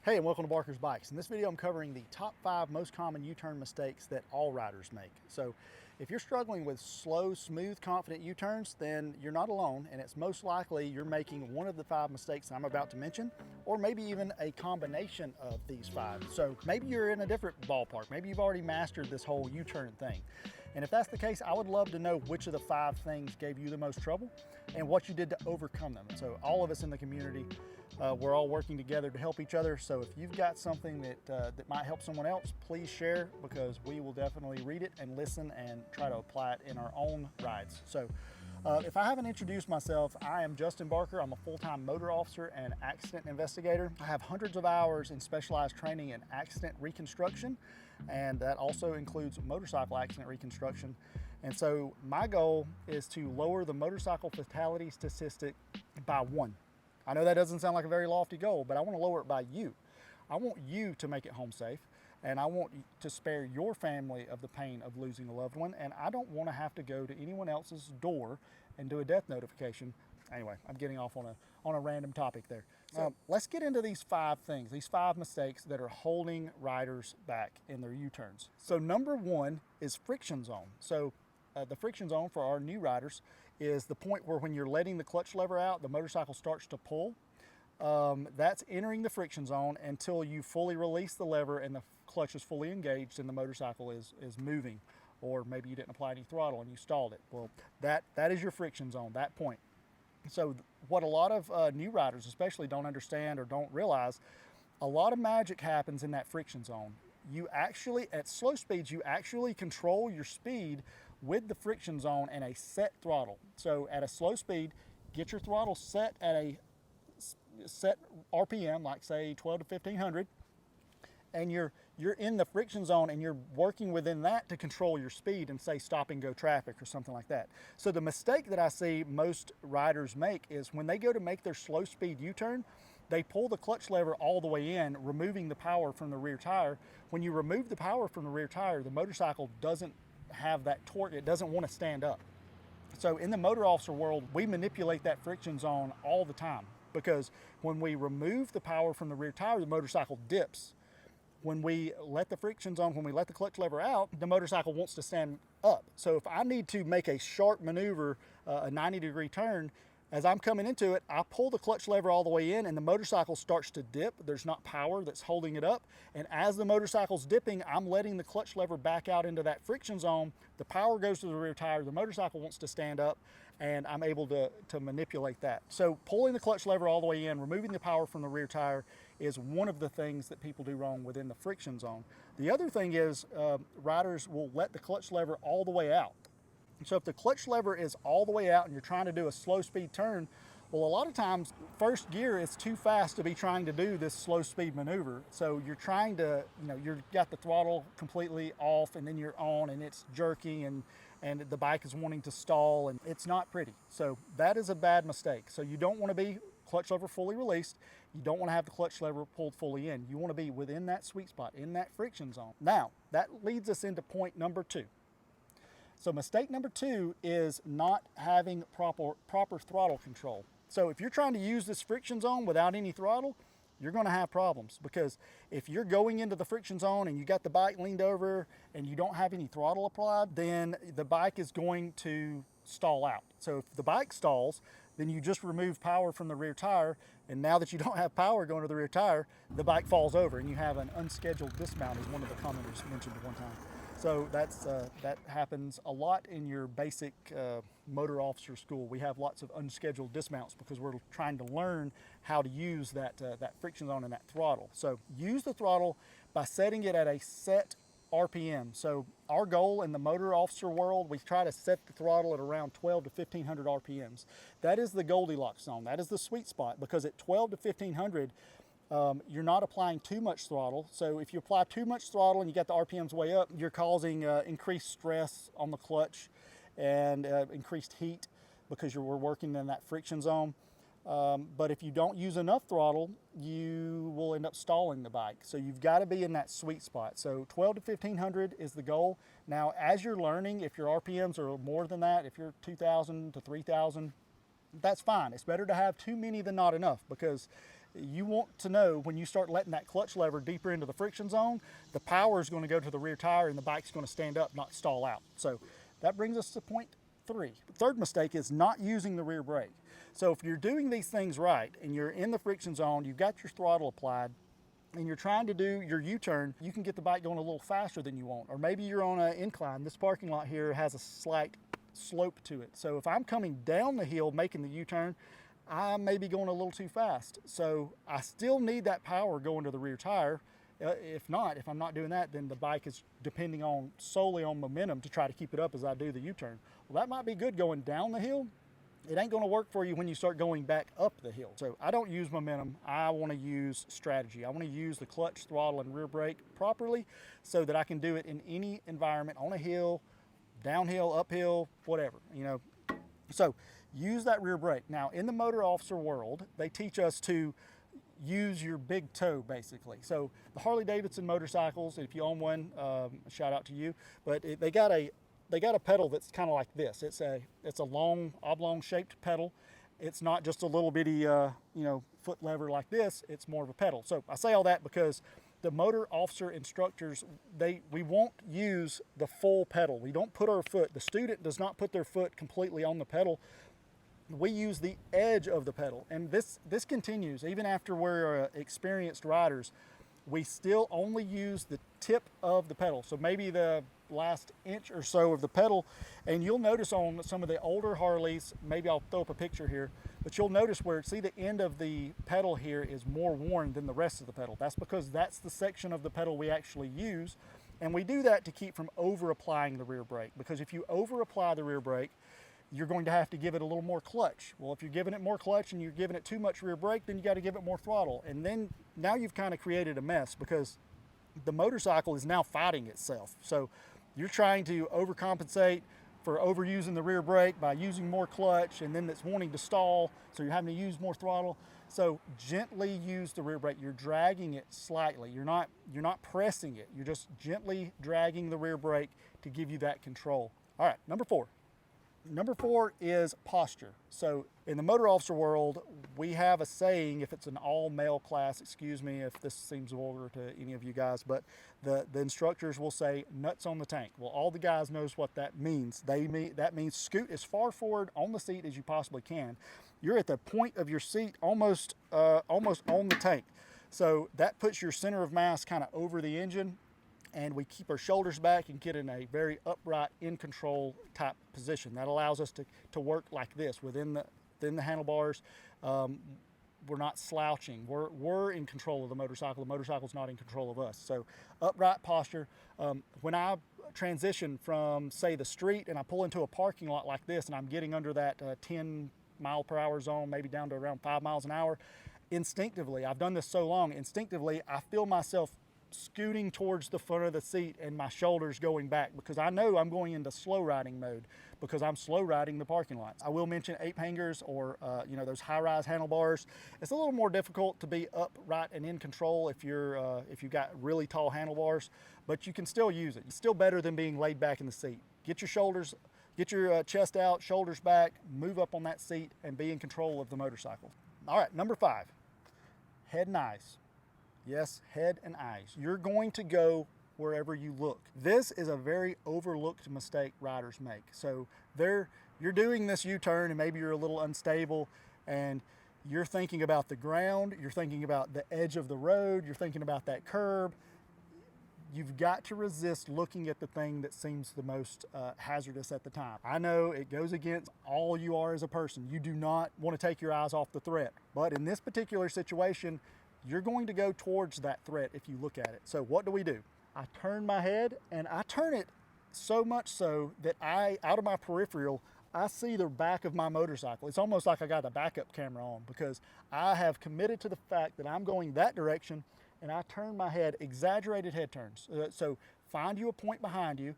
Hey, and welcome to Barker's Bikes. In this video, I'm covering the top 5 most common U-turn mistakes that all riders make. So if you're struggling with slow, smooth, confident U-turns, then you're not alone, and it's most likely you're making one of the 5 mistakes I'm about to mention, or maybe even a combination of these 5. So maybe you're in a different ballpark. Maybe you've already mastered this whole U-turn thing. And if that's the case, I would love to know which of the 5 things gave you the most trouble and what you did to overcome them. So all of us in the community, we're all working together to help each other. So if you've got something that might help someone else, please share, because we will definitely read it and listen and try to apply it in our own rides. So if I haven't introduced myself, I am Justin Barker. I'm a full-time motor officer and accident investigator. I have hundreds of hours in specialized training in accident reconstruction, and that also includes motorcycle accident reconstruction. And so my goal is to lower the motorcycle fatality statistic by 1. I know that doesn't sound like a very lofty goal, but I want to lower it by you. I want you to make it home safe, and I want to spare your family of the pain of losing a loved one, and I don't want to have to go to anyone else's door and do a death notification. Anyway, I'm getting off on a random topic there. So let's get into these 5 things, these 5 mistakes that are holding riders back in their U-turns. So number 1 is friction zone. So the friction zone for our new riders is the point where when you're letting the clutch lever out, the motorcycle starts to pull. That's entering the friction zone until you fully release the lever and the clutch is fully engaged and the motorcycle is moving. Or maybe you didn't apply any throttle and you stalled it. Well, that is your friction zone, that point. So what a lot of new riders especially don't understand or don't realize, a lot of magic happens in that friction zone. You actually, at slow speeds, you actually control your speed with the friction zone and a set throttle. So at a slow speed, get your throttle set at a set RPM, like say 12 to 1500, and you're in the friction zone and you're working within that to control your speed and say stop and go traffic or something like that. So the mistake that I see most riders make is when they go to make their slow speed U-turn, they pull the clutch lever all the way in, removing the power from the rear tire. When you remove the power from the rear tire, the motorcycle doesn't have that torque. It doesn't want to stand up. So in the motor officer world, we manipulate that friction zone all the time, because when we remove the power from the rear tire, the motorcycle dips. When we let the friction zone, when we let the clutch lever out, the motorcycle wants to stand up. So if I need to make a sharp maneuver, a 90-degree turn, as I'm coming into it, I pull the clutch lever all the way in and the motorcycle starts to dip. There's not power that's holding it up. And as the motorcycle's dipping, I'm letting the clutch lever back out into that friction zone. The power goes to the rear tire. The motorcycle wants to stand up, and I'm able to manipulate that. So pulling the clutch lever all the way in, removing the power from the rear tire, is one of the things that people do wrong within the friction zone. The other thing is riders will let the clutch lever all the way out. So if the clutch lever is all the way out and you're trying to do a slow speed turn, well, a lot of times first gear is too fast to be trying to do this slow speed maneuver. So you're trying to, you've got the throttle completely off and then you're on and it's jerky and the bike is wanting to stall, and it's not pretty. So that is a bad mistake. So you don't want to be clutch lever fully released. You don't want to have the clutch lever pulled fully in. You want to be within that sweet spot, in that friction zone. Now, that leads us into point number 2. So mistake number 2 is not having proper throttle control. So if you're trying to use this friction zone without any throttle, you're going to have problems, because if you're going into the friction zone and you got the bike leaned over and you don't have any throttle applied, then the bike is going to stall out. So if the bike stalls, then you just remove power from the rear tire, and now that you don't have power going to the rear tire, the bike falls over and you have an unscheduled dismount, as one of the commenters mentioned at one time. So that happens a lot in your basic motor officer school. We have lots of unscheduled dismounts because we're trying to learn how to use that friction zone and that throttle. So use the throttle by setting it at a set RPM. So our goal in the motor officer world, we try to set the throttle at around 12 to 1500 RPMs. That is the Goldilocks zone. That is the sweet spot, because at 12 to 1500, you're not applying too much throttle. So if you apply too much throttle and you got the RPMs way up, you're causing increased stress on the clutch and increased heat, because we're working in that friction zone. But if you don't use enough throttle, you will end up stalling the bike. So you've got to be in that sweet spot. So 12 to 1500 is the goal. Now, as you're learning, if your RPMs are more than that, if you're 2000 to 3000, that's fine. It's better to have too many than not enough, because you want to know when you start letting that clutch lever deeper into the friction zone, the power is going to go to the rear tire and the bike's going to stand up, not stall out. So that brings us to point 3. The third mistake is not using the rear brake. So if you're doing these things right and you're in the friction zone, you've got your throttle applied, and you're trying to do your U-turn, you can get the bike going a little faster than you want. Or maybe you're on an incline. This parking lot here has a slight slope to it. So if I'm coming down the hill making the U-turn, I may be going a little too fast. So I still need that power going to the rear tire. If I'm not doing that, then the bike is depending solely on momentum to try to keep it up as I do the U-turn. Well, that might be good going down the hill. It ain't going to work for you when you start going back up the hill. So I don't use momentum. I want to use strategy. I want to use the clutch, throttle, and rear brake properly so that I can do it in any environment, on a hill, downhill, uphill, whatever, So use that rear brake. Now, in the motor officer world, they teach us to use your big toe, basically. So the Harley-Davidson motorcycles, if you own one, shout out to you, but they got a pedal that's kind of like this. It's a long, oblong-shaped pedal. It's not just a little bitty, foot lever like this. It's more of a pedal. So I say all that because the motor officer instructors, we won't use the full pedal. We don't put our foot. The student does not put their foot completely on the pedal. We use the edge of the pedal, and this continues even after we're experienced riders. We still only use the tip of the pedal, so maybe the last inch or so of the pedal. And you'll notice on some of the older Harleys, maybe I'll throw up a picture here, but you'll notice where, see, the end of the pedal here is more worn than the rest of the pedal. That's because that's the section of the pedal we actually use, and we do that to keep from over applying the rear brake, because if you over apply the rear brake, you're going to have to give it a little more clutch. Well, if you're giving it more clutch and you're giving it too much rear brake, then you got to give it more throttle. And then now you've kind of created a mess because the motorcycle is now fighting itself. So you're trying to overcompensate for overusing the rear brake by using more clutch, and then it's wanting to stall, so you're having to use more throttle. So gently use the rear brake. You're dragging it slightly. You're not pressing it. You're just gently dragging the rear brake to give you that control. All right, number 4. Number 4 is posture. So in the motor officer world, we have a saying, if it's an all-male class, excuse me if this seems vulgar to any of you guys, but the instructors will say, nuts on the tank. Well, all the guys knows what that means. That means scoot as far forward on the seat as you possibly can. You're at the point of your seat almost on the tank. So that puts your center of mass kind of over the engine, and we keep our shoulders back and get in a very upright, in control type position. That allows us to work like this within the handlebars. We're not slouching. We're in control of the motorcycle. The motorcycle's not in control of us. So upright posture. When I transition from, say, the street and I pull into a parking lot like this and I'm getting under that 10 mile per hour zone, maybe down to around 5 miles an hour, instinctively, I've done this so long, instinctively I feel myself scooting towards the front of the seat and my shoulders going back, because I know I'm going into slow riding mode because I'm slow riding the parking lots. I will mention ape hangers or those high-rise handlebars. It's a little more difficult to be upright and in control if you've got really tall handlebars, but you can still use it. It's still better than being laid back in the seat. Get your chest out, shoulders back, move up on that seat, and be in control of the motorcycle. All right, number 5, head and eyes. Yes, head and eyes. You're going to go wherever you look. This is a very overlooked mistake riders make. So you're doing this U-turn and maybe you're a little unstable and you're thinking about the ground, you're thinking about the edge of the road, you're thinking about that curb. You've got to resist looking at the thing that seems the most hazardous at the time. I know it goes against all you are as a person. You do not want to take your eyes off the threat. But in this particular situation, you're going to go towards that threat if you look at it. So what do? I turn my head, and I turn it so much so that out of my peripheral, I see the back of my motorcycle. It's almost like I got a backup camera on because I have committed to the fact that I'm going that direction, and I turn my head, exaggerated head turns. So find you a point behind you.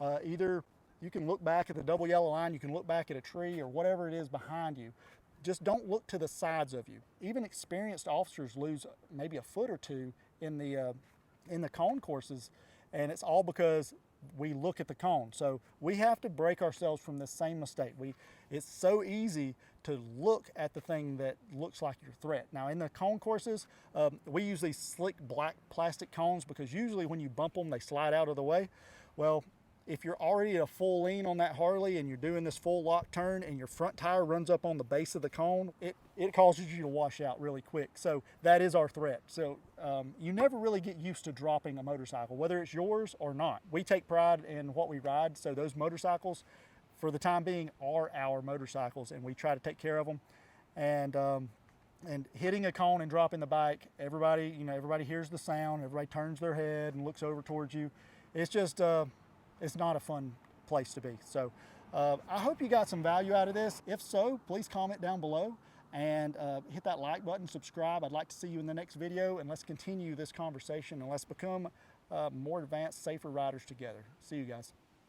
Either you can look back at the double yellow line, you can look back at a tree or whatever it is behind you. Just don't look to the sides of you. Even experienced officers lose maybe a foot or two in the concourses, and it's all because we look at the cone. So we have to break ourselves from this same mistake. It's so easy to look at the thing that looks like your threat. Now in the cone courses, we use these slick black plastic cones because usually when you bump them, they slide out of the way. Well, if you're already at a full lean on that Harley and you're doing this full lock turn and your front tire runs up on the base of the cone, it causes you to wash out really quick. So that is our threat. So you never really get used to dropping a motorcycle, whether it's yours or not. We take pride in what we ride, so those motorcycles, for the time being, are our motorcycles, and we try to take care of them. And hitting a cone and dropping the bike, everybody hears the sound, everybody turns their head and looks over towards you. It's just, it's not a fun place to be. So I hope you got some value out of this. If so, please comment down below and hit that like button, subscribe. I'd like to see you in the next video, and let's continue this conversation and let's become more advanced, safer riders together. See you guys.